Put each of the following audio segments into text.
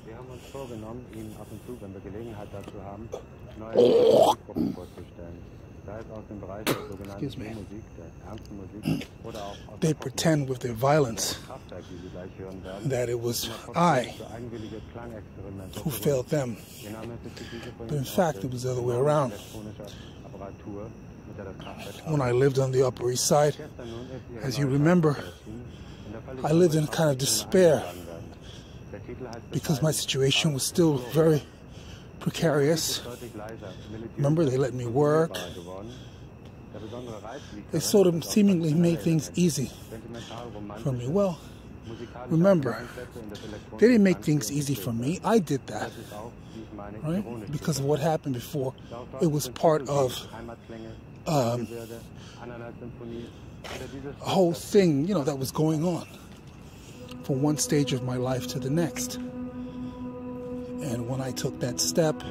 Wir haben uns vorgenommen, Ihnen ab und zu, wenn wir Gelegenheit dazu haben, neue Musikgruppen vorzustellen. Sei es aus dem Bereich der sogenannten Musik, der ernsten Musik, oder auch aus They pretend with their violence that it was I who failed them. But in fact, it was the other way around. When I lived on the Upper East Side, as you remember, I lived in a kind of despair because my situation was still very precarious. Remember, they let me work. They sort of seemingly made things easy for me. Well, remember, they didn't make things easy for me. I did that, right? Because of what happened before. It was part of a whole thing, you know, that was going on from one stage of my life to the next. And when I took that step,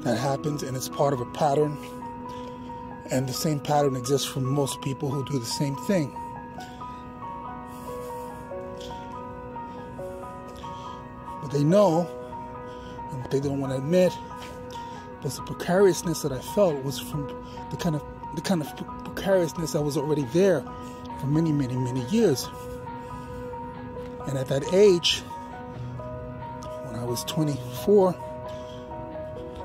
that happens, and it's part of a pattern, and the same pattern exists for most people who do the same thing. What they know, and what they don't want to admit, was the precariousness that I felt was from the kind of precariousness that was already there for many, many, many years. And at that age, when I was 24,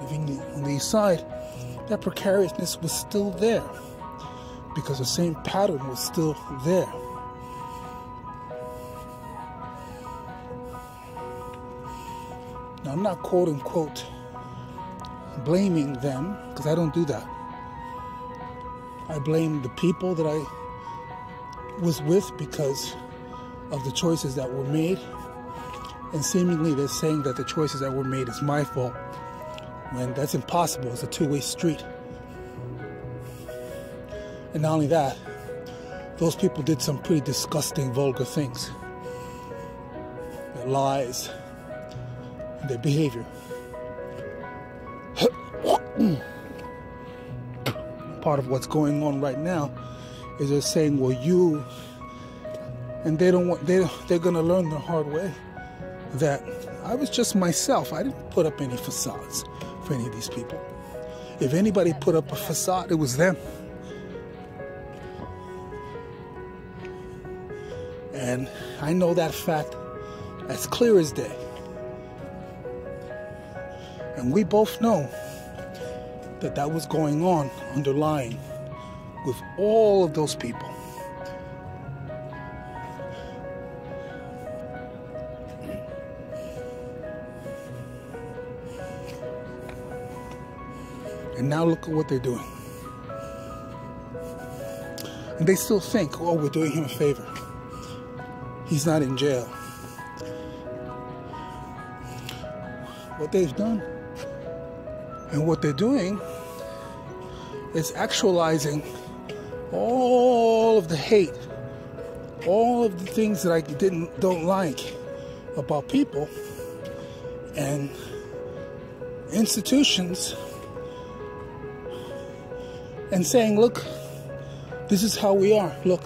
living on the East Side, that precariousness was still there because the same pattern was still there. Now, I'm not quote unquote blaming them, because I don't do that. I blame the people that I was with because of the choices that were made, and seemingly they're saying that the choices that were made is my fault, when that's impossible. It's a two-way street. And not only that, those people did some pretty disgusting, vulgar things. Their lies, and their behavior. Part of what's going on right now is they're saying, well, you, and they don't want, they're going to learn the hard way that I was just myself. I didn't put up any facades for any of these people. If anybody put up a facade, it was them. And I know that fact as clear as day. And we both know that that was going on underlying with all of those people. And now look at what they're doing. And they still think, oh, we're doing him a favor. He's not in jail. What they've done and what they're doing is actualizing all of the hate, all of the things that I don't like about people and institutions, and saying, look, this is how we are. Look,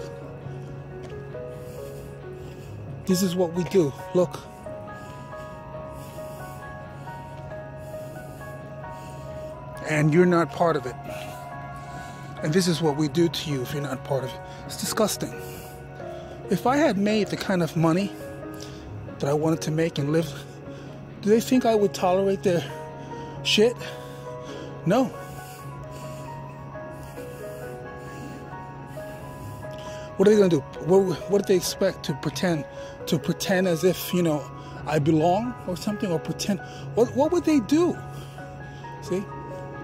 this is what we do. Look. And you're not part of it. And this is what we do to you if you're not part of it. It's disgusting. If I had made the kind of money that I wanted to make and live, do they think I would tolerate their shit? No. What are they going to do? What do they expect? To pretend as if, you know, I belong or something, or pretend? What would they do? See?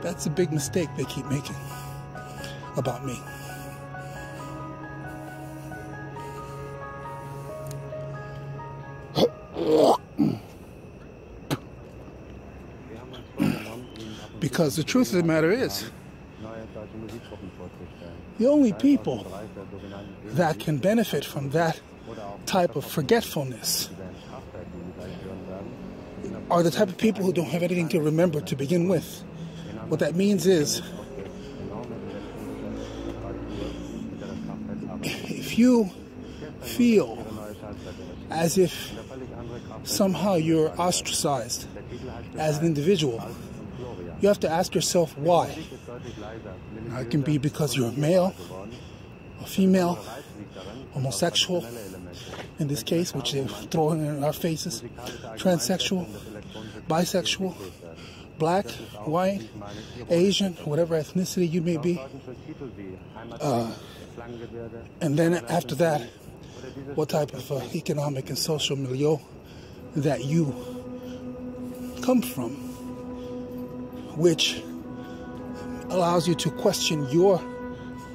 That's a big mistake they keep making about me. Because the truth of the matter is, the only people that can benefit from that type of forgetfulness are the type of people who don't have anything to remember to begin with. What that means is, if you feel as if somehow you're ostracized as an individual. You have to ask yourself why. Now, it can be because you're a male, a female, homosexual, in this case, which they're throwing in our faces, transsexual, bisexual, black, white, Asian, whatever ethnicity you may be. And then after that, what type of economic and social milieu that you come from, which allows you to question your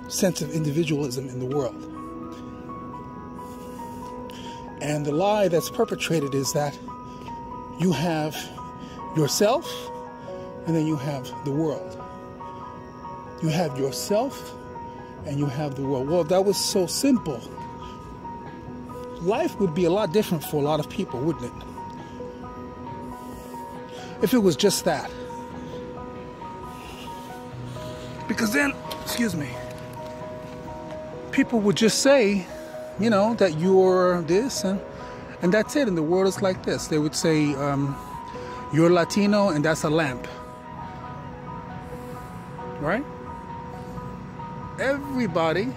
sense of individualism in the world. And the lie that's perpetrated is that you have yourself and then you have the world. You have yourself and you have the world. Well, if that was so simple, life would be a lot different for a lot of people, wouldn't it? If it was just that. Because then, excuse me, people would just say, you know, that you're this and that's it. And the world is like this. They would say, you're Latino and that's a lamp. Right? Everybody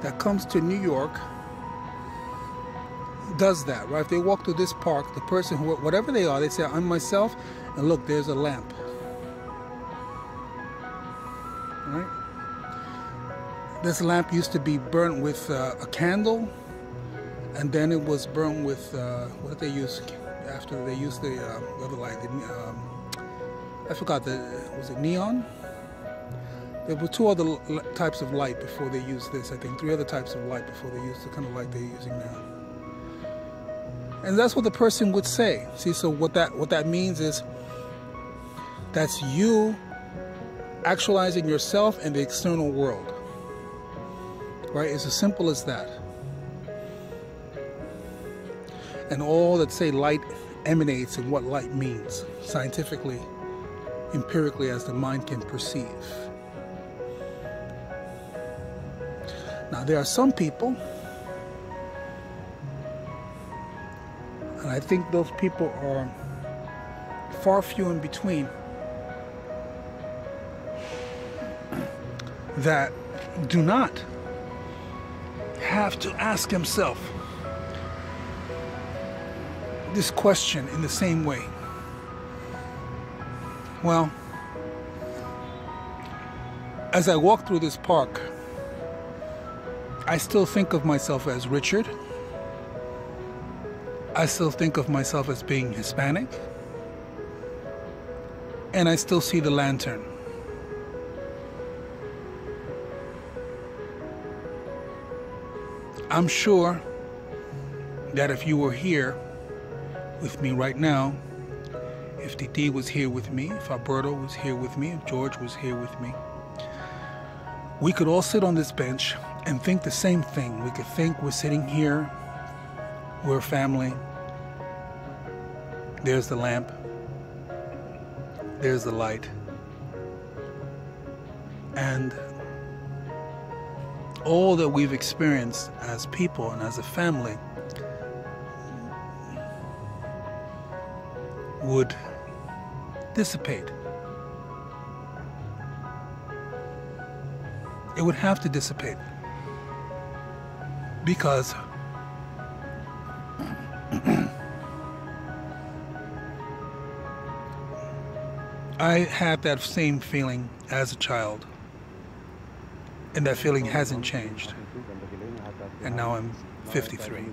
that comes to New York does that, right? If they walk through this park, the person, who, whatever they are, they say, I'm myself, and look, there's a lamp. Right? This lamp used to be burnt with a candle, and then it was burnt with, what did they use after they used the other light? I forgot, was it neon? There were two other types of light before they used this. I think 3 other types of light before they used the kind of light they're using now. And that's what the person would say. See, so what that means is that's you actualizing yourself in the external world. Right? It's as simple as that. And all that say light emanates and what light means, scientifically, empirically, as the mind can perceive. Now, there are some people, and I think those people are far few in between, that do not have to ask himself this question in the same way. Well, as I walk through this park, I still think of myself as Richard. I still think of myself as being Hispanic. And I still see the lantern. I'm sure that if you were here with me right now, if Didi was here with me, if Alberto was here with me, if George was here with me, we could all sit on this bench and think the same thing. We could think we're sitting here, we're family, there's the lamp, there's the light, and all that we've experienced as people and as a family would dissipate. It would have to dissipate because I had that same feeling as a child, and that feeling hasn't changed, and now I'm 53.